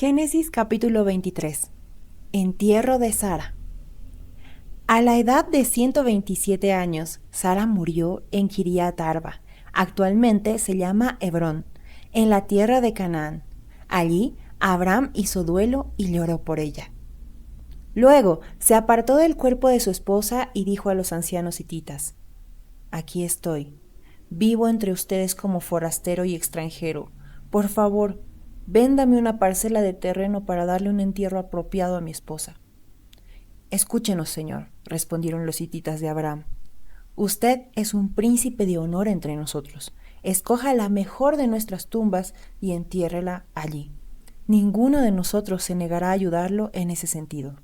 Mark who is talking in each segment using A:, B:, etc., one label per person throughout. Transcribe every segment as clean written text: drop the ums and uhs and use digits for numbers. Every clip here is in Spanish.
A: Génesis capítulo 23. Entierro de Sara. A la edad de 127 años, Sara murió en Kiriat Arba. Actualmente se llama Hebrón, en la tierra de Canaán. Allí, Abraham hizo duelo y lloró por ella. Luego se apartó del cuerpo de su esposa y dijo a los ancianos hititas: Aquí estoy, vivo entre ustedes como forastero y extranjero. Por favor, véndame una parcela de terreno para darle un entierro apropiado a mi esposa. Escúchenos, señor, respondieron los hititas de Abraham. Usted es un príncipe de honor entre nosotros. Escoja la mejor de nuestras tumbas y entiérrela allí. Ninguno de nosotros se negará a ayudarlo en ese sentido.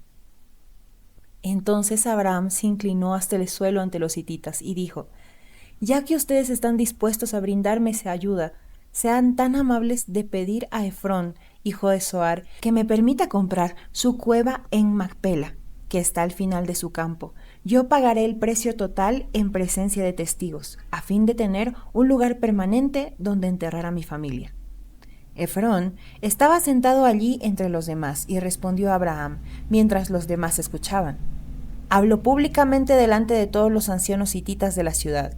A: Entonces Abraham se inclinó hasta el suelo ante los hititas y dijo: Ya que ustedes están dispuestos a brindarme esa ayuda, sean tan amables de pedir a Efrón, hijo de Zohar, que me permita comprar su cueva en Macpela, que está al final de su campo. Yo pagaré el precio total en presencia de testigos, a fin de tener un lugar permanente donde enterrar a mi familia. Efrón estaba sentado allí entre los demás y respondió a Abraham, mientras los demás escuchaban: Habló públicamente delante de todos los ancianos hititas de la ciudad.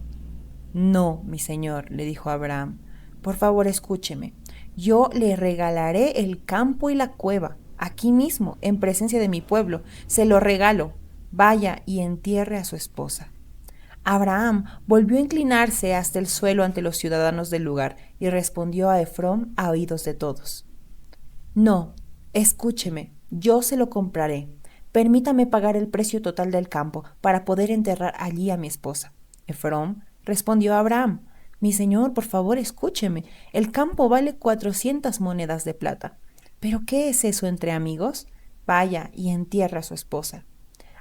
A: No, mi señor, le dijo Abraham, por favor escúcheme. Yo le regalaré el campo y la cueva, aquí mismo, en presencia de mi pueblo. Se lo regalo. Vaya y entierre a su esposa. Abraham volvió a inclinarse hasta el suelo ante los ciudadanos del lugar y respondió a Efrón a oídos de todos: No, escúcheme, yo se lo compraré. Permítame pagar el precio total del campo para poder enterrar allí a mi esposa. Efrón respondió a Abraham: Mi señor, por favor, escúcheme. El campo vale 400 monedas de plata. ¿Pero qué es eso entre amigos? Vaya y entierra a su esposa.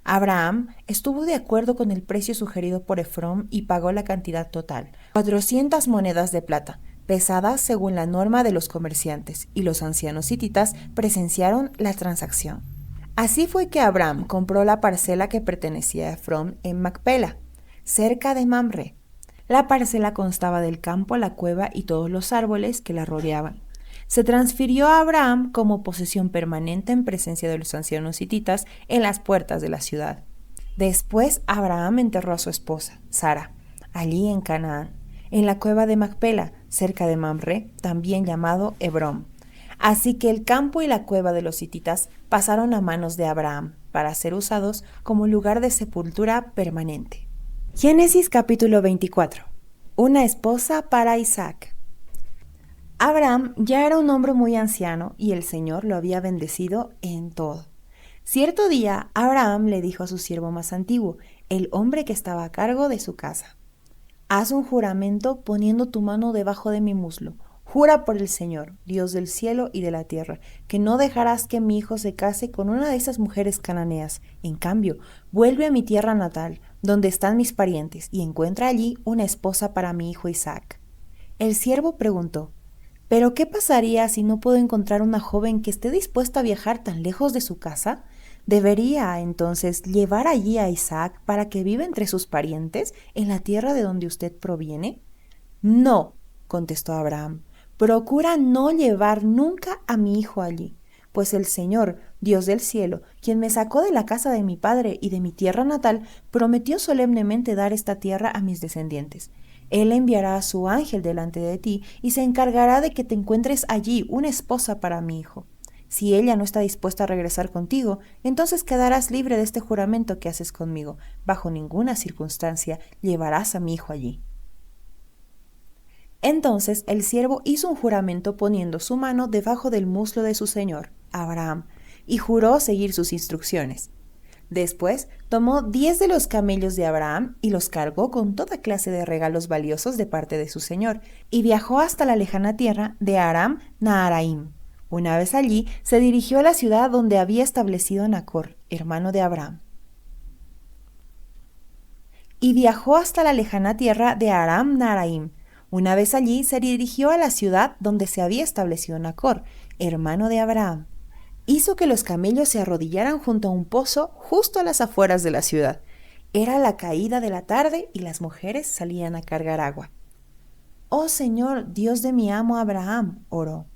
A: Abraham estuvo de acuerdo con el precio sugerido por Efrón y pagó la cantidad total, 400 monedas de plata, pesadas según la norma de los comerciantes, y los ancianos hititas presenciaron la transacción. Así fue que Abraham compró la parcela que pertenecía a Efrón en Macpela, cerca de Mamre. La parcela constaba del campo, la cueva y todos los árboles que la rodeaban. Se transfirió a Abraham como posesión permanente en presencia de los ancianos hititas en las puertas de la ciudad. Después Abraham enterró a su esposa, Sara, allí en Canaán, en la cueva de Macpela, cerca de Mamre, también llamado Hebrón. Así que el campo y la cueva de los hititas pasaron a manos de Abraham para ser usados como lugar de sepultura permanente. Génesis capítulo 24. Una esposa para Isaac. Abraham ya era un hombre muy anciano y el Señor lo había bendecido en todo. Cierto día, Abraham le dijo a su siervo más antiguo, el hombre que estaba a cargo de su casa: Haz un juramento poniendo tu mano debajo de mi muslo. Jura por el Señor, Dios del cielo y de la tierra, que no dejarás que mi hijo se case con una de esas mujeres cananeas. En cambio, vuelve a mi tierra natal, donde están mis parientes, y encuentra allí una esposa para mi hijo Isaac. El siervo preguntó: ¿Pero qué pasaría si no puedo encontrar una joven que esté dispuesta a viajar tan lejos de su casa? ¿Debería, entonces, llevar allí a Isaac para que viva entre sus parientes en la tierra de donde usted proviene? No, contestó Abraham. Procura no llevar nunca a mi hijo allí, pues el Señor, Dios del cielo, quien me sacó de la casa de mi padre y de mi tierra natal, prometió solemnemente dar esta tierra a mis descendientes. Él enviará a su ángel delante de ti y se encargará de que te encuentres allí una esposa para mi hijo. Si ella no está dispuesta a regresar contigo, entonces quedarás libre de este juramento que haces conmigo. Bajo ninguna circunstancia llevarás a mi hijo allí. Entonces el siervo hizo un juramento poniendo su mano debajo del muslo de su señor, Abraham, y juró seguir sus instrucciones. Después tomó 10 de los camellos de Abraham y los cargó con toda clase de regalos valiosos de parte de su señor, y viajó hasta la lejana tierra de Aram Naharaim. Una vez allí, se dirigió a la ciudad donde había establecido Nacor, hermano de Abraham. Y viajó hasta la lejana tierra de Aram Naharaim. Una vez allí, se dirigió a la ciudad donde se había establecido Nacor, hermano de Abraham. Hizo que los camellos se arrodillaran junto a un pozo justo a las afueras de la ciudad. Era la caída de la tarde y las mujeres salían a cargar agua. «Oh Señor, Dios de mi amo Abraham», oró,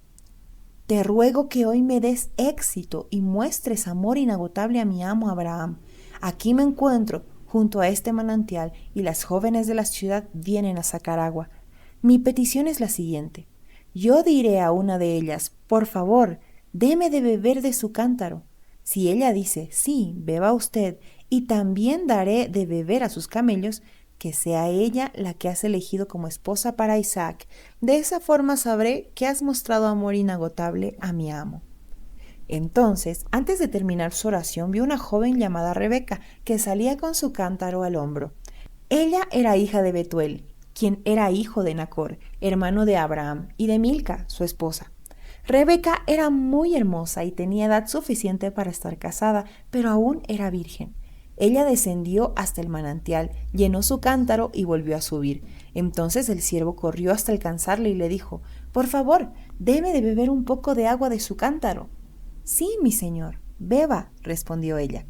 A: te ruego que hoy me des éxito y muestres amor inagotable a mi amo Abraham. Aquí me encuentro, junto a este manantial, y las jóvenes de la ciudad vienen a sacar agua. Mi petición es la siguiente. Yo diré a una de ellas, por favor, deme de beber de su cántaro. Si ella dice, sí, beba usted, y también daré de beber a sus camellos, que sea ella la que has elegido como esposa para Isaac. De esa forma sabré que has mostrado amor inagotable a mi amo. Entonces, antes de terminar su oración, vio una joven llamada Rebeca, que salía con su cántaro al hombro. Ella era hija de Betuel, quien era hijo de Nacor, hermano de Abraham, y de Milca, su esposa. Rebeca era muy hermosa y tenía edad suficiente para estar casada, pero aún era virgen. Ella descendió hasta el manantial, llenó su cántaro y volvió a subir. Entonces el siervo corrió hasta alcanzarle y le dijo, «Por favor, deme de beber un poco de agua de su cántaro». «Sí, mi señor, beba», respondió ella.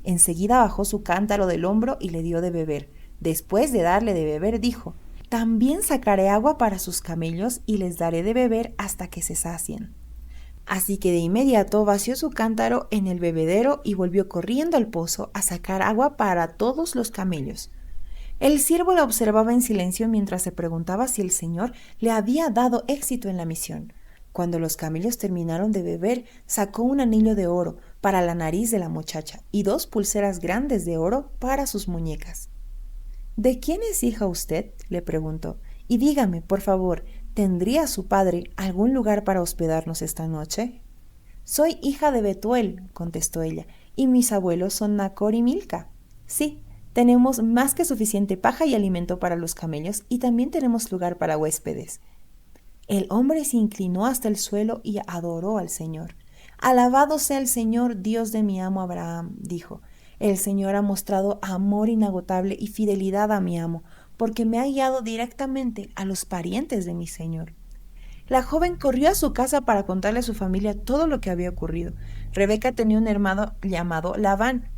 A: Enseguida bajó su cántaro del hombro y le dio de beber. Después de darle de beber, dijo, «También sacaré agua para sus camellos y les daré de beber hasta que se sacien». Así que de inmediato vació su cántaro en el bebedero y volvió corriendo al pozo a sacar agua para todos los camellos. El siervo la observaba en silencio mientras se preguntaba si el Señor le había dado éxito en la misión. Cuando los camellos terminaron de beber, sacó un anillo de oro para la nariz de la muchacha y 2 pulseras grandes de oro para sus muñecas. «¿De quién es hija usted?», le preguntó. «Y dígame, por favor, ¿tendría su padre algún lugar para hospedarnos esta noche?» «Soy hija de Betuel», contestó ella, «y mis abuelos son Nacor y Milca». «Sí, tenemos más que suficiente paja y alimento para los camellos y también tenemos lugar para huéspedes». El hombre se inclinó hasta el suelo y adoró al Señor. «Alabado sea el Señor, Dios de mi amo Abraham», dijo. «El Señor ha mostrado amor inagotable y fidelidad a mi amo, porque me ha guiado directamente a los parientes de mi Señor». La joven corrió a su casa para contarle a su familia todo lo que había ocurrido. Rebeca tenía un hermano llamado Labán.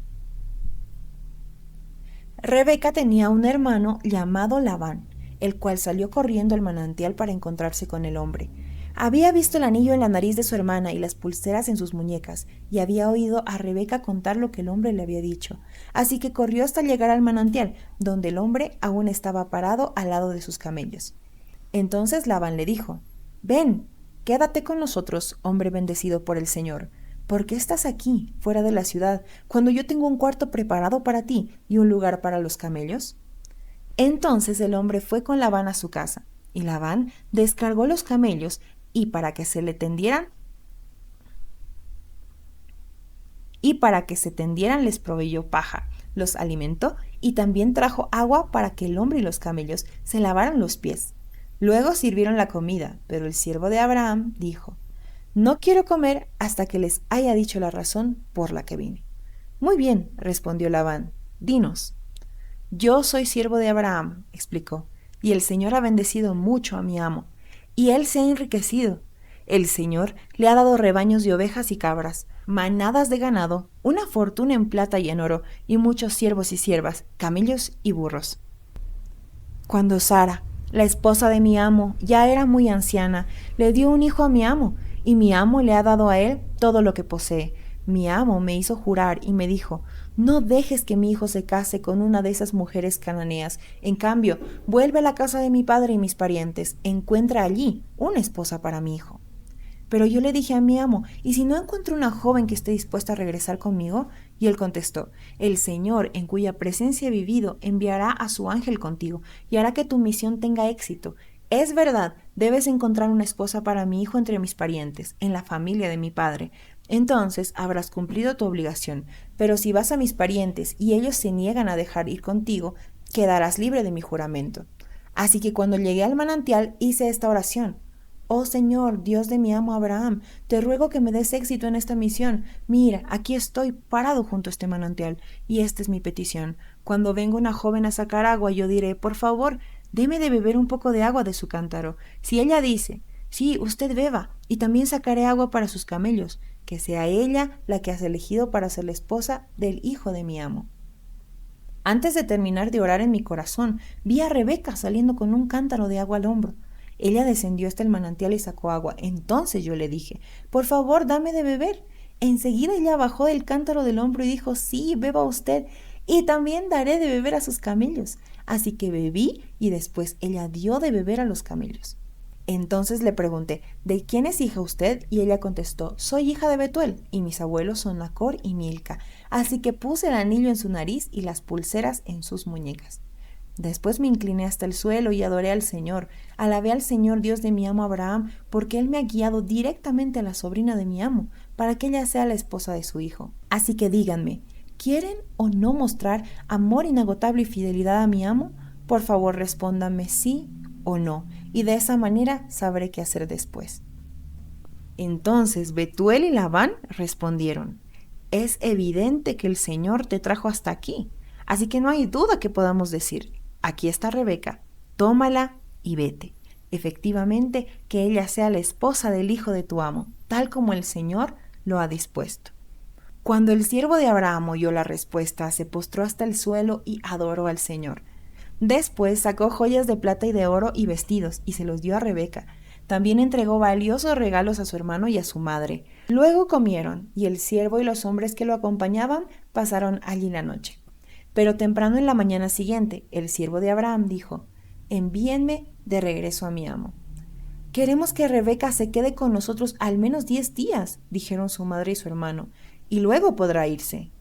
A: El cual salió corriendo al manantial para encontrarse con el hombre. Había visto el anillo en la nariz de su hermana y las pulseras en sus muñecas, y había oído a Rebeca contar lo que el hombre le había dicho. Así que corrió hasta llegar al manantial, donde el hombre aún estaba parado al lado de sus camellos. Entonces Labán le dijo, «Ven, quédate con nosotros, hombre bendecido por el Señor. ¿Por qué estás aquí, fuera de la ciudad, cuando yo tengo un cuarto preparado para ti y un lugar para los camellos?» Entonces el hombre fue con Labán a su casa, y Labán descargó los camellos, y para que se tendieran les proveyó paja, los alimentó y también trajo agua para que el hombre y los camellos se lavaran los pies. Luego sirvieron la comida, pero el siervo de Abraham dijo, «No quiero comer hasta que les haya dicho la razón por la que vine». «Muy bien», respondió Labán, «dinos». «Yo soy siervo de Abraham», explicó, «y el Señor ha bendecido mucho a mi amo, y él se ha enriquecido. El Señor le ha dado rebaños de ovejas y cabras, manadas de ganado, una fortuna en plata y en oro, y muchos siervos y siervas, camellos y burros». Cuando Sara, la esposa de mi amo, ya era muy anciana, le dio un hijo a mi amo, y mi amo le ha dado a él todo lo que posee. Mi amo me hizo jurar y me dijo, «No dejes que mi hijo se case con una de esas mujeres cananeas. En cambio, vuelve a la casa de mi padre y mis parientes. Encuentra allí una esposa para mi hijo». Pero yo le dije a mi amo, «¿Y si no encuentro una joven que esté dispuesta a regresar conmigo?». Y él contestó, «El Señor, en cuya presencia he vivido, enviará a su ángel contigo y hará que tu misión tenga éxito. Es verdad, debes encontrar una esposa para mi hijo entre mis parientes, en la familia de mi padre. Entonces habrás cumplido tu obligación, pero si vas a mis parientes y ellos se niegan a dejar ir contigo, quedarás libre de mi juramento». Así que cuando llegué al manantial hice esta oración, «Oh Señor, Dios de mi amo Abraham, te ruego que me des éxito en esta misión. Mira, aquí estoy parado junto a este manantial, y esta es mi petición. Cuando venga una joven a sacar agua, yo diré, por favor, deme de beber un poco de agua de su cántaro. Si ella dice, sí, usted beba, y también sacaré agua para sus camellos, que sea ella la que has elegido para ser la esposa del hijo de mi amo». Antes de terminar de orar en mi corazón, vi a Rebeca saliendo con un cántaro de agua al hombro. Ella descendió hasta el manantial y sacó agua. Entonces yo le dije, por favor, dame de beber. Enseguida ella bajó del cántaro del hombro y dijo, sí, beba usted, y también daré de beber a sus camellos. Así que bebí y después ella dio de beber a los camellos. Entonces le pregunté, ¿de quién es hija usted? Y ella contestó, soy hija de Betuel, y mis abuelos son Nacor y Milca. Así que puse el anillo en su nariz y las pulseras en sus muñecas. Después me incliné hasta el suelo y adoré al Señor. Alabé al Señor Dios de mi amo Abraham, porque él me ha guiado directamente a la sobrina de mi amo, para que ella sea la esposa de su hijo. Así que díganme, ¿quieren o no mostrar amor inagotable y fidelidad a mi amo? Por favor, respóndanme sí o no, y de esa manera sabré qué hacer después. Entonces Betuel y Labán respondieron, es evidente que el Señor te trajo hasta aquí, así que no hay duda que podamos decir, aquí está Rebeca, tómala y vete. Efectivamente, que ella sea la esposa del hijo de tu amo, tal como el Señor lo ha dispuesto. Cuando el siervo de Abraham oyó la respuesta, se postró hasta el suelo y adoró al Señor. Después sacó joyas de plata y de oro y vestidos, y se los dio a Rebeca. También entregó valiosos regalos a su hermano y a su madre. Luego comieron, y el siervo y los hombres que lo acompañaban pasaron allí la noche. Pero temprano en la mañana siguiente, el siervo de Abraham dijo, envíenme de regreso a mi amo. Queremos que Rebeca se quede con nosotros al menos 10 días, dijeron su madre y su hermano, y luego podrá irse.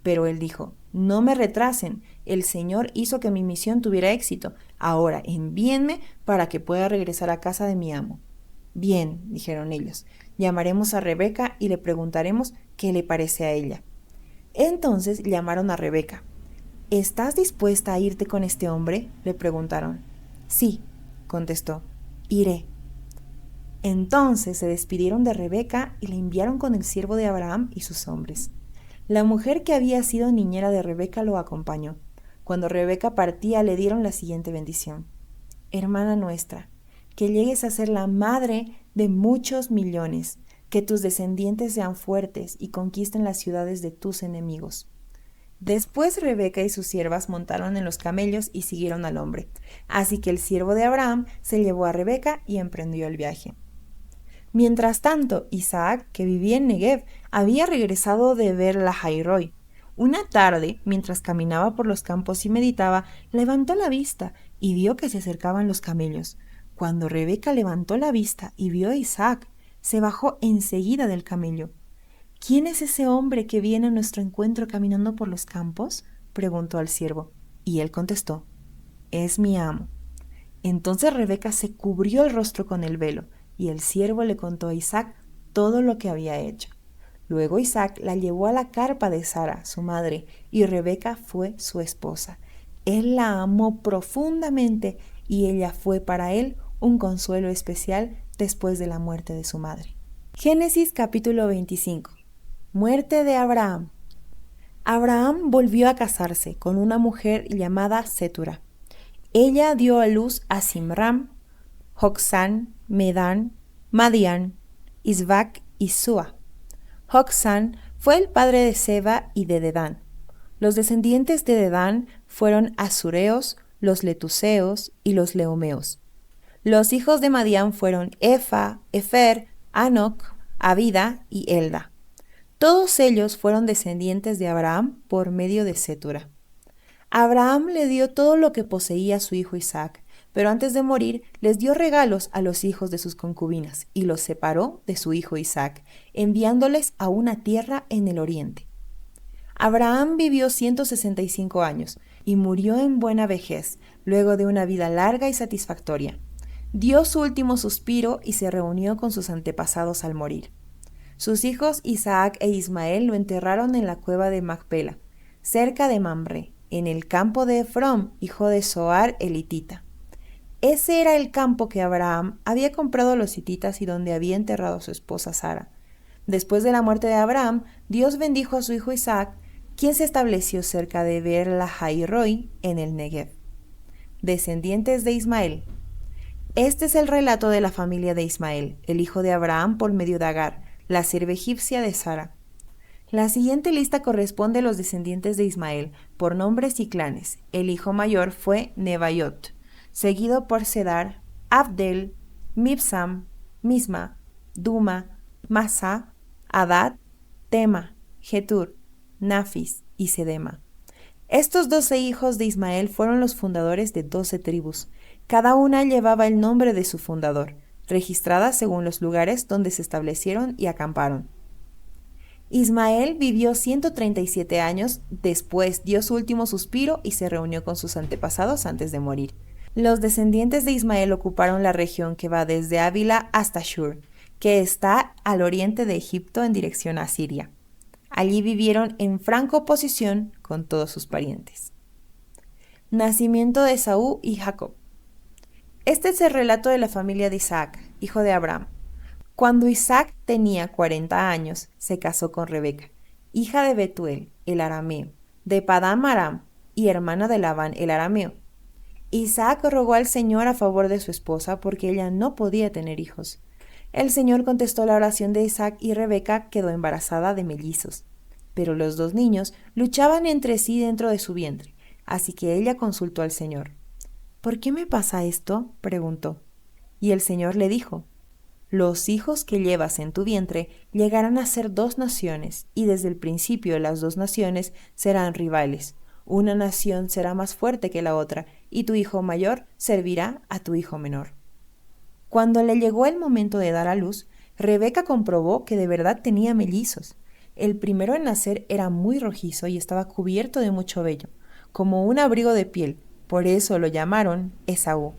A: Pero él dijo, no me retrasen, el Señor hizo que mi misión tuviera éxito, ahora envíenme para que pueda regresar a casa de mi amo. Bien, dijeron ellos, llamaremos a Rebeca y le preguntaremos qué le parece a ella. Entonces llamaron a Rebeca. ¿Estás dispuesta a irte con este hombre?, le preguntaron. Sí, contestó, iré. Entonces se despidieron de Rebeca y la enviaron con el siervo de Abraham y sus hombres. La mujer que había sido niñera de Rebeca lo acompañó. Cuando Rebeca partía le dieron la siguiente bendición. Hermana nuestra, que llegues a ser la madre de muchos millones, que tus descendientes sean fuertes y conquisten las ciudades de tus enemigos. Después Rebeca y sus siervas montaron en los camellos y siguieron al hombre. Así que el siervo de Abraham se llevó a Rebeca y emprendió el viaje. Mientras tanto, Isaac, que vivía en Negev, había regresado de ver la Jairoi. Una tarde, mientras caminaba por los campos y meditaba, levantó la vista y vio que se acercaban los camellos. Cuando Rebeca levantó la vista y vio a Isaac, se bajó enseguida del camello. ¿Quién es ese hombre que viene a nuestro encuentro caminando por los campos?, preguntó al siervo. Y él contestó, es mi amo. Entonces Rebeca se cubrió el rostro con el velo, y el siervo le contó a Isaac todo lo que había hecho. Luego Isaac la llevó a la carpa de Sara, su madre, y Rebeca fue su esposa. Él la amó profundamente y ella fue para él un consuelo especial después de la muerte de su madre. Génesis capítulo 25. Muerte de Abraham. Abraham volvió a casarse con una mujer llamada Setura. Ella dio a luz a Simram, Joksán, Medán, Madián, Isbac y Sua. Joksán fue el padre de Seba y de Dedán. Los descendientes de Dedán fueron Asureos, los Letuseos y los Leomeos. Los hijos de Madián fueron Efa, Efer, Anoc, Abida y Elda. Todos ellos fueron descendientes de Abraham por medio de Setura. Abraham le dio todo lo que poseía a su hijo Isaac, pero antes de morir les dio regalos a los hijos de sus concubinas y los separó de su hijo Isaac, enviándoles a una tierra en el oriente. Abraham vivió 165 años y murió en buena vejez, luego de una vida larga y satisfactoria. Dio su último suspiro y se reunió con sus antepasados al morir. Sus hijos Isaac e Ismael lo enterraron en la cueva de Macpela, cerca de Mamre, en el campo de Efrón, hijo de Zohar elitita. Ese era el campo que Abraham había comprado a los hititas y donde había enterrado a su esposa Sara. Después de la muerte de Abraham, Dios bendijo a su hijo Isaac, quien se estableció cerca de Beer-Lahai-Roi en el Negev. Descendientes de Ismael. Este es el relato de la familia de Ismael, el hijo de Abraham por medio de Agar, la sierva egipcia de Sara. La siguiente lista corresponde a los descendientes de Ismael, por nombres y clanes. El hijo mayor fue Nebaiot, seguido por Sedar, Abdel, Mibsam, Misma, Duma, Masa, Hadad, Tema, Getur, Nafis y Sedema. Estos 12 hijos de Ismael fueron los fundadores de 12 tribus. Cada una llevaba el nombre de su fundador, registradas según los lugares donde se establecieron y acamparon. Ismael vivió 137 años, después dio su último suspiro y se reunió con sus antepasados antes de morir. Los descendientes de Ismael ocuparon la región que va desde Ávila hasta Shur, que está al oriente de Egipto en dirección a Siria. Allí vivieron en franca oposición con todos sus parientes. Nacimiento de Esaú y Jacob. Este es el relato de la familia de Isaac, hijo de Abraham. Cuando Isaac tenía 40 años, se casó con Rebeca, hija de Betuel, el arameo, de Padán Aram y hermana de Labán, el arameo. Isaac rogó al Señor a favor de su esposa porque ella no podía tener hijos. El Señor contestó la oración de Isaac y Rebeca quedó embarazada de mellizos. Pero los dos niños luchaban entre sí dentro de su vientre, así que ella consultó al Señor. ¿Por qué me pasa esto?, preguntó. Y el Señor le dijo, los hijos que llevas en tu vientre llegarán a ser 2 naciones, y desde el principio las 2 naciones serán rivales. Una nación será más fuerte que la otra, y tu hijo mayor servirá a tu hijo menor. Cuando le llegó el momento de dar a luz, Rebeca comprobó que de verdad tenía mellizos. El primero en nacer era muy rojizo y estaba cubierto de mucho vello, como un abrigo de piel, por eso lo llamaron Esaú.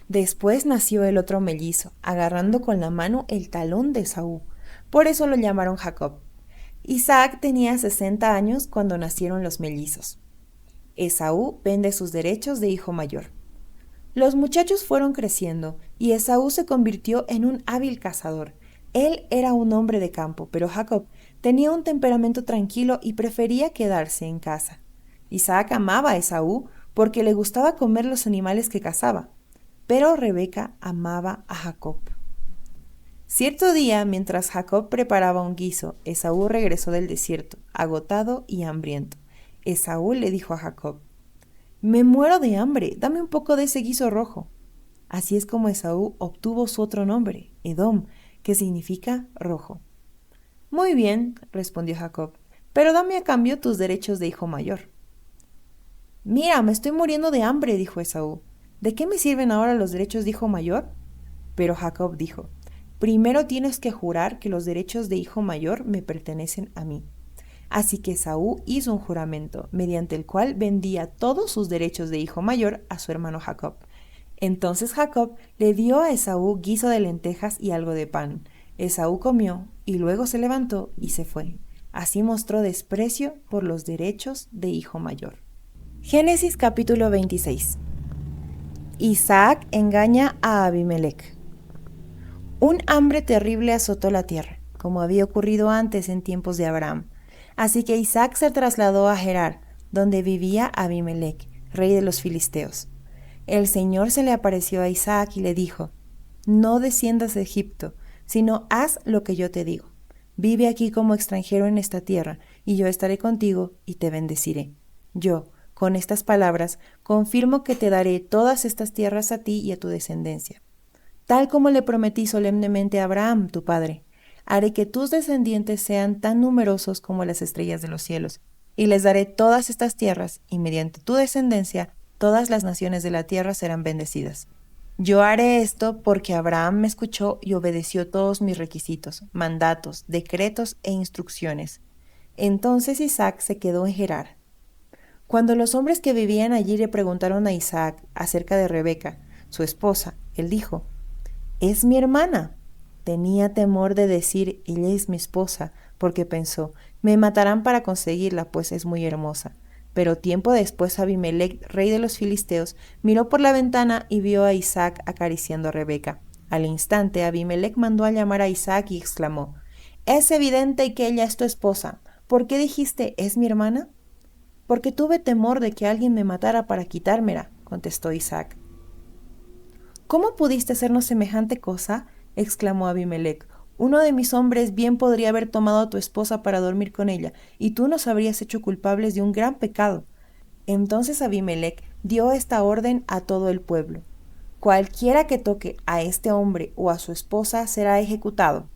A: Después nació el otro mellizo, agarrando con la mano el talón de Esaú, por eso lo llamaron Jacob. Isaac tenía 60 años cuando nacieron los mellizos. Esaú vende sus derechos de hijo mayor. Los muchachos fueron creciendo y Esaú se convirtió en un hábil cazador. Él era un hombre de campo, pero Jacob tenía un temperamento tranquilo y prefería quedarse en casa. Isaac amaba a Esaú porque le gustaba comer los animales que cazaba, pero Rebeca amaba a Jacob. Cierto día, mientras Jacob preparaba un guiso, Esaú regresó del desierto, agotado y hambriento. Esaú le dijo a Jacob, «Me muero de hambre, dame un poco de ese guiso rojo». Así es como Esaú obtuvo su otro nombre, Edom, que significa rojo. «Muy bien», respondió Jacob, «pero dame a cambio tus derechos de hijo mayor». «Mira, me estoy muriendo de hambre», dijo Esaú. «¿De qué me sirven ahora los derechos de hijo mayor?» Pero Jacob dijo, «Primero tienes que jurar que los derechos de hijo mayor me pertenecen a mí». Así que Esaú hizo un juramento, mediante el cual vendía todos sus derechos de hijo mayor a su hermano Jacob. Entonces Jacob le dio a Esaú guiso de lentejas y algo de pan. Esaú comió y luego se levantó y se fue. Así mostró desprecio por los derechos de hijo mayor. Génesis capítulo 26. Isaac engaña a Abimelec. Un hambre terrible azotó la tierra, como había ocurrido antes en tiempos de Abraham. Así que Isaac se trasladó a Gerar, donde vivía Abimelec, rey de los filisteos. El Señor se le apareció a Isaac y le dijo, «No desciendas de Egipto, sino haz lo que yo te digo. Vive aquí como extranjero en esta tierra, y yo estaré contigo y te bendeciré. Yo, con estas palabras, confirmo que te daré todas estas tierras a ti y a tu descendencia. Tal como le prometí solemnemente a Abraham, tu padre, haré que tus descendientes sean tan numerosos como las estrellas de los cielos, y les daré todas estas tierras, y mediante tu descendencia, todas las naciones de la tierra serán bendecidas. Yo haré esto porque Abraham me escuchó y obedeció todos mis requisitos, mandatos, decretos e instrucciones». Entonces Isaac se quedó en Gerar. Cuando los hombres que vivían allí le preguntaron a Isaac acerca de Rebeca, su esposa, él dijo, «Es mi hermana». Tenía temor de decir, «Ella es mi esposa», porque pensó, «Me matarán para conseguirla, pues es muy hermosa». Pero tiempo después Abimelec, rey de los filisteos, miró por la ventana y vio a Isaac acariciando a Rebeca. Al instante Abimelec mandó a llamar a Isaac y exclamó, «Es evidente que ella es tu esposa. ¿Por qué dijiste, es mi hermana?» «Porque tuve temor de que alguien me matara para quitármela», contestó Isaac. «¿Cómo pudiste hacernos semejante cosa?», exclamó Abimelec. «Uno de mis hombres bien podría haber tomado a tu esposa para dormir con ella, y tú nos habrías hecho culpables de un gran pecado». Entonces Abimelec dio esta orden a todo el pueblo. Cualquiera que toque a este hombre o a su esposa será ejecutado.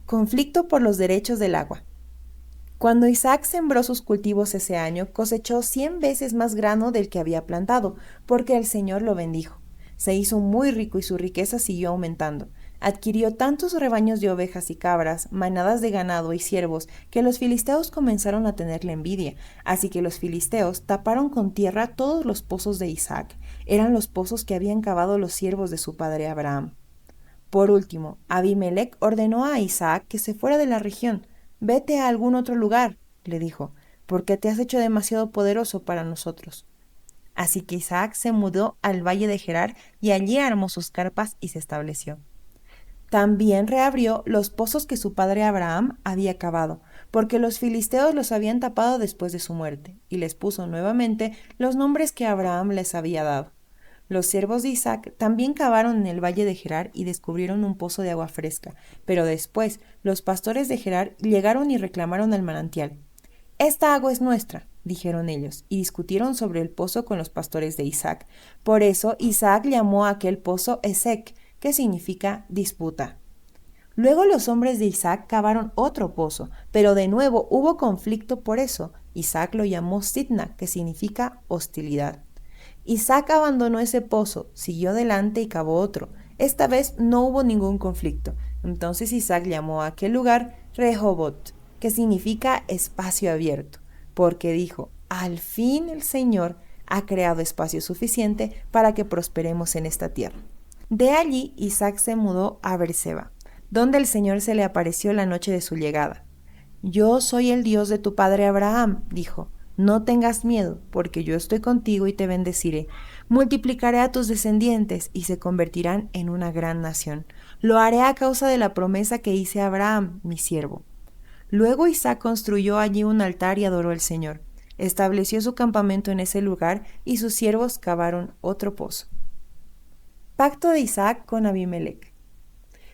A: Conflicto por los derechos del agua. Cuando Isaac sembró sus cultivos ese año, cosechó 100 veces más grano del que había plantado, porque el Señor lo bendijo. Se hizo muy rico y su riqueza siguió aumentando. Adquirió tantos rebaños de ovejas y cabras, manadas de ganado y ciervos, que los filisteos comenzaron a tenerle envidia. Así que los filisteos taparon con tierra todos los pozos de Isaac. Eran los pozos que habían cavado los siervos de su padre Abraham. Por último, Abimelec ordenó a Isaac que se fuera de la región. «Vete a algún otro lugar», le dijo, «porque te has hecho demasiado poderoso para nosotros». Así que Isaac se mudó al valle de Gerar y allí armó sus carpas y se estableció. También reabrió los pozos que su padre Abraham había cavado, porque los filisteos los habían tapado después de su muerte, y les puso nuevamente los nombres que Abraham les había dado. Los siervos de Isaac también cavaron en el valle de Gerar y descubrieron un pozo de agua fresca, pero después los pastores de Gerar llegaron y reclamaron al manantial. «Esta agua es nuestra», dijeron ellos, y discutieron sobre el pozo con los pastores de Isaac. Por eso Isaac llamó a aquel pozo Esek, que significa disputa. Luego los hombres de Isaac cavaron otro pozo, pero de nuevo hubo conflicto por eso. Isaac lo llamó Sitna, que significa hostilidad. Isaac abandonó ese pozo, siguió adelante y cavó otro. Esta vez no hubo ningún conflicto. Entonces Isaac llamó a aquel lugar Rehobot, que significa espacio abierto, porque dijo, al fin el Señor ha creado espacio suficiente para que prosperemos en esta tierra. De allí Isaac se mudó a Beerseba, donde el Señor se le apareció la noche de su llegada. «Yo soy el Dios de tu padre Abraham», dijo. «No tengas miedo, porque yo estoy contigo y te bendeciré. Multiplicaré a tus descendientes y se convertirán en una gran nación. Lo haré a causa de la promesa que hice a Abraham, mi siervo». Luego Isaac construyó allí un altar y adoró al Señor. Estableció su campamento en ese lugar y sus siervos cavaron otro pozo. Pacto de Isaac con Abimelec.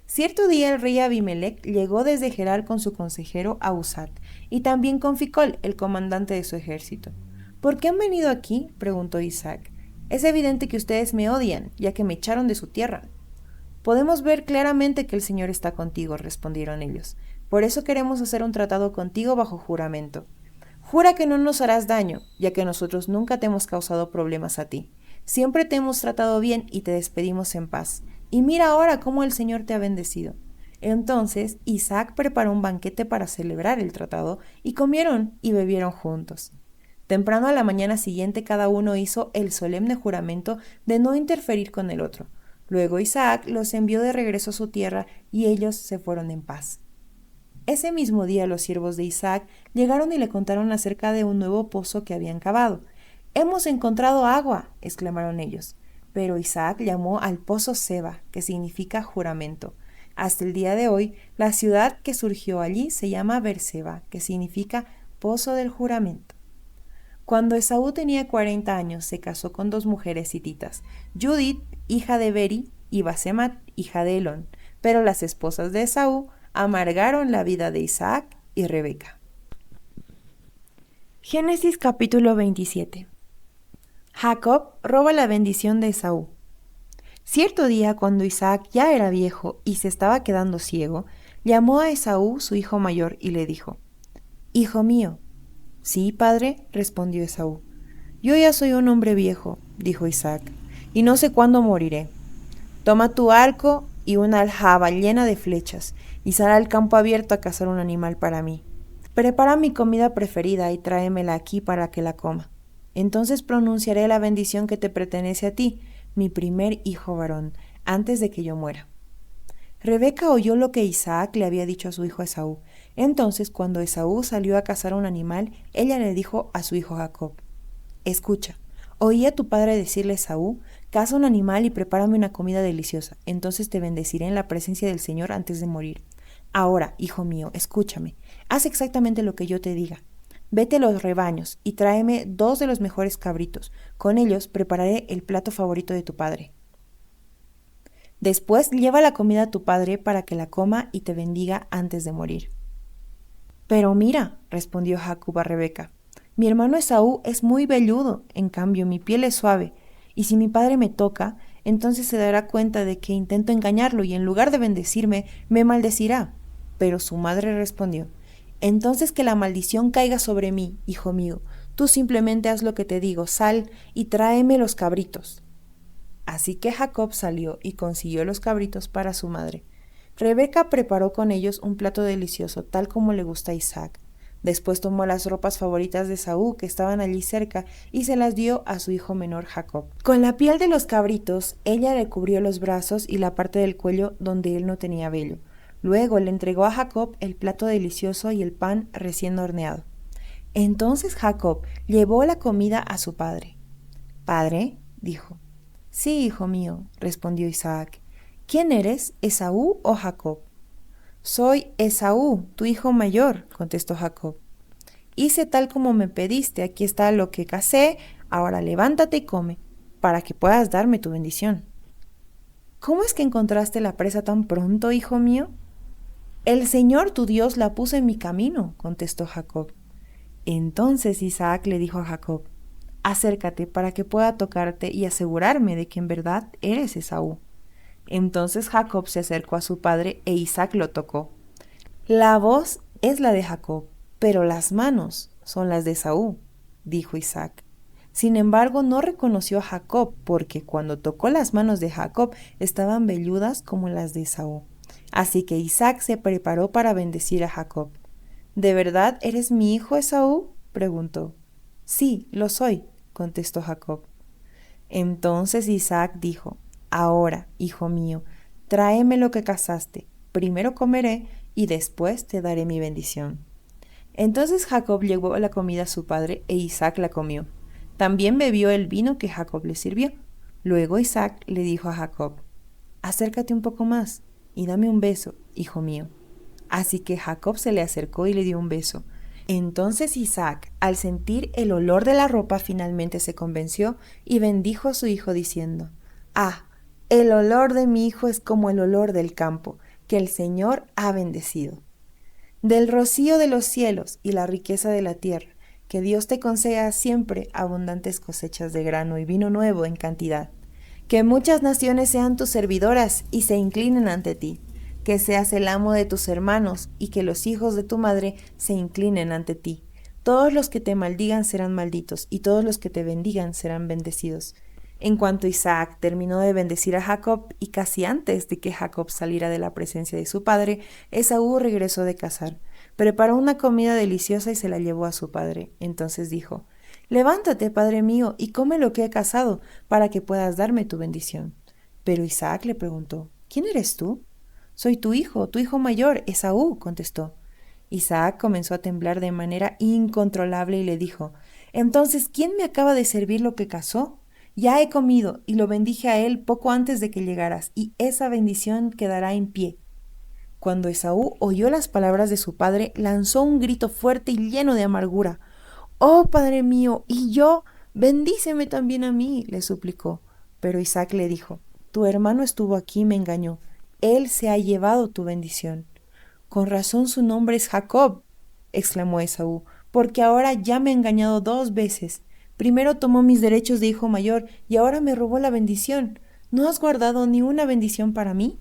A: Cierto día el rey Abimelec llegó desde Gerar con su consejero Ahuzat y también con Ficol, el comandante de su ejército. «¿Por qué han venido aquí?», preguntó Isaac. «Es evidente que ustedes me odian, ya que me echaron de su tierra». «Podemos ver claramente que el Señor está contigo», respondieron ellos. «Por eso queremos hacer un tratado contigo bajo juramento. Jura que no nos harás daño, ya que nosotros nunca te hemos causado problemas a ti. Siempre te hemos tratado bien y te despedimos en paz. Y mira ahora cómo el Señor te ha bendecido». Entonces Isaac preparó un banquete para celebrar el tratado y comieron y bebieron juntos. Temprano a la mañana siguiente cada uno hizo el solemne juramento de no interferir con el otro. Luego Isaac los envió de regreso a su tierra y ellos se fueron en paz. Ese mismo día los siervos de Isaac llegaron y le contaron acerca de un nuevo pozo que habían cavado. «¡Hemos encontrado agua!», exclamaron ellos. Pero Isaac llamó al pozo Seba, que significa juramento. Hasta el día de hoy, la ciudad que surgió allí se llama Beerseba, que significa pozo del juramento. Cuando Esaú tenía 40 años, se casó con 2 mujeres hititas, Judith, hija de Beri, y Basemat, hija de Elón. Pero las esposas de Esaú amargaron la vida de Isaac y Rebeca. Génesis capítulo 27. Jacob roba la bendición de Esaú. Cierto día, cuando Isaac ya era viejo y se estaba quedando ciego, llamó a Esaú, su hijo mayor, y le dijo: «Hijo mío». «Sí, padre», respondió Esaú. «Yo ya soy un hombre viejo», dijo Isaac, «y no sé cuándo moriré. Toma tu arco y una aljaba llena de flechas, y sal al campo abierto a cazar un animal para mí. Prepara mi comida preferida y tráemela aquí para que la coma. Entonces pronunciaré la bendición que te pertenece a ti, mi primer hijo varón, antes de que yo muera». Rebeca oyó lo que Isaac le había dicho a su hijo Esaú. Entonces, cuando Esaú salió a cazar un animal, ella le dijo a su hijo Jacob: «Escucha, oí a tu padre decirle a Esaú: caza un animal y prepárame una comida deliciosa, entonces te bendeciré en la presencia del Señor antes de morir. Ahora, hijo mío, escúchame, haz exactamente lo que yo te diga. Vete a los rebaños y tráeme 2 de los mejores cabritos. Con ellos prepararé el plato favorito de tu padre. Después lleva la comida a tu padre para que la coma y te bendiga antes de morir». «Pero mira», respondió Jacob a Rebeca, «mi hermano Esaú es muy velludo, en cambio mi piel es suave, y si mi padre me toca, entonces se dará cuenta de que intento engañarlo y en lugar de bendecirme, me maldecirá. Pero su madre respondió: entonces que la maldición caiga sobre mí, hijo mío. Tú simplemente haz lo que te digo, sal y tráeme los cabritos. Así que Jacob salió y consiguió los cabritos para su madre. Rebeca preparó con ellos un plato delicioso, tal como le gusta a Isaac. Después tomó las ropas favoritas de Esaú, que estaban allí cerca, y se las dio a su hijo menor Jacob. Con la piel de los cabritos, ella le cubrió los brazos y la parte del cuello donde él no tenía vello. Luego le entregó a Jacob el plato delicioso y el pan recién horneado. Entonces Jacob llevó la comida a su padre. «¿Padre?», dijo. «Sí, hijo mío», respondió Isaac. «¿Quién eres, Esaú o Jacob?» «Soy Esaú, tu hijo mayor», contestó Jacob. «Hice tal como me pediste, aquí está lo que cazé, ahora levántate y come, para que puedas darme tu bendición». «¿Cómo es que encontraste la presa tan pronto, hijo mío?» «El Señor tu Dios la puso en mi camino», contestó Jacob. Entonces Isaac le dijo a Jacob: «Acércate para que pueda tocarte y asegurarme de que en verdad eres Esaú». Entonces Jacob se acercó a su padre e Isaac lo tocó. «La voz es la de Jacob, pero las manos son las de Esaú», dijo Isaac. Sin embargo, no reconoció a Jacob porque cuando tocó las manos de Jacob estaban velludas como las de Esaú. Así que Isaac se preparó para bendecir a Jacob. «¿De verdad eres mi hijo Esaú?», preguntó. «Sí, lo soy», contestó Jacob. Entonces Isaac dijo: «Ahora, hijo mío, tráeme lo que cazaste. Primero comeré y después te daré mi bendición». Entonces Jacob llevó la comida a su padre e Isaac la comió. También bebió el vino que Jacob le sirvió. Luego Isaac le dijo a Jacob: «Acércate un poco más y dame un beso, hijo mío». Así que Jacob se le acercó y le dio un beso. Entonces Isaac, al sentir el olor de la ropa, finalmente se convenció y bendijo a su hijo diciendo: «Ah, el olor de mi hijo es como el olor del campo, que el Señor ha bendecido. Del rocío de los cielos y la riqueza de la tierra, que Dios te conceda siempre abundantes cosechas de grano y vino nuevo en cantidad. Que muchas naciones sean tus servidoras y se inclinen ante ti. Que seas el amo de tus hermanos y que los hijos de tu madre se inclinen ante ti. Todos los que te maldigan serán malditos y todos los que te bendigan serán bendecidos». En cuanto Isaac terminó de bendecir a Jacob y casi antes de que Jacob saliera de la presencia de su padre, Esaú regresó de cazar. Preparó una comida deliciosa y se la llevó a su padre. Entonces dijo: «Levántate, padre mío, y come lo que he cazado, para que puedas darme tu bendición». Pero Isaac le preguntó: «¿Quién eres tú?». «Soy tu hijo mayor, Esaú», contestó. Isaac comenzó a temblar de manera incontrolable y le dijo: «Entonces, ¿quién me acaba de servir lo que cazó? Ya he comido y lo bendije a él poco antes de que llegaras, y esa bendición quedará en pie». Cuando Esaú oyó las palabras de su padre, lanzó un grito fuerte y lleno de amargura. «¡Oh, padre mío! ¿Y yo? Bendíceme también a mí», le suplicó. Pero Isaac le dijo: «Tu hermano estuvo aquí y me engañó. Él se ha llevado tu bendición». «Con razón su nombre es Jacob», exclamó Esaú, «porque ahora ya me ha engañado 2 veces. Primero tomó mis derechos de hijo mayor y ahora me robó la bendición. ¿No has guardado ni una bendición para mí?».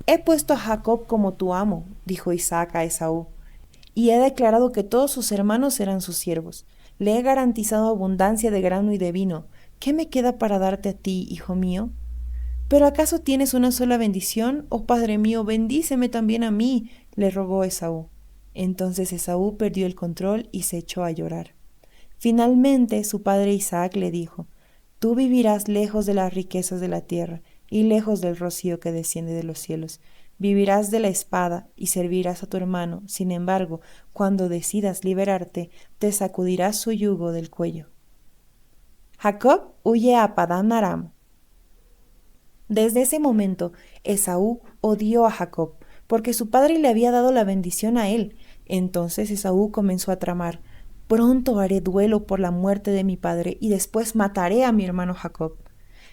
A: «He puesto a Jacob como tu amo», dijo Isaac a Esaú, «y he declarado que todos sus hermanos serán sus siervos. Le he garantizado abundancia de grano y de vino. ¿Qué me queda para darte a ti, hijo mío?». «¿Pero acaso tienes una sola bendición? Oh, padre mío, bendíceme también a mí», le rogó Esaú. Entonces Esaú perdió el control y se echó a llorar. Finalmente su padre Isaac le dijo: «Tú vivirás lejos de las riquezas de la tierra y lejos del rocío que desciende de los cielos. Vivirás de la espada y servirás a tu hermano. Sin embargo, cuando decidas liberarte, te sacudirás su yugo del cuello». Jacob huye a Padán Aram. Desde ese momento, Esaú odió a Jacob, porque su padre le había dado la bendición a él. Entonces Esaú comenzó a tramar: «Pronto haré duelo por la muerte de mi padre y después mataré a mi hermano Jacob».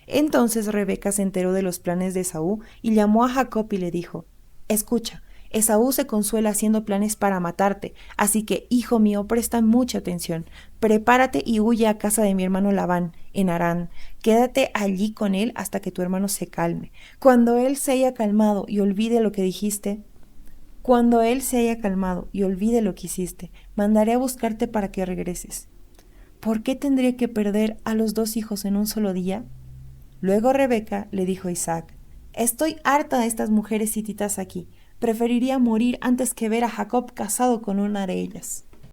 A: Entonces Rebeca se enteró de los planes de Esaú y llamó a Jacob y le dijo: «Escucha, Esaú se consuela haciendo planes para matarte, así que, hijo mío, presta mucha atención. Prepárate y huye a casa de mi hermano Labán, en Harán. Quédate allí con él hasta que tu hermano se calme. Cuando él se haya calmado y olvide lo que dijiste, cuando él se haya calmado y olvide lo que hiciste, mandaré a buscarte para que regreses. ¿Por qué tendría que perder a los 2 hijos en un solo día? Luego Rebeca le dijo a Isaac: Estoy harta de estas mujeres hititas aquí. Preferiría morir antes que ver a Jacob casado con una de ellas.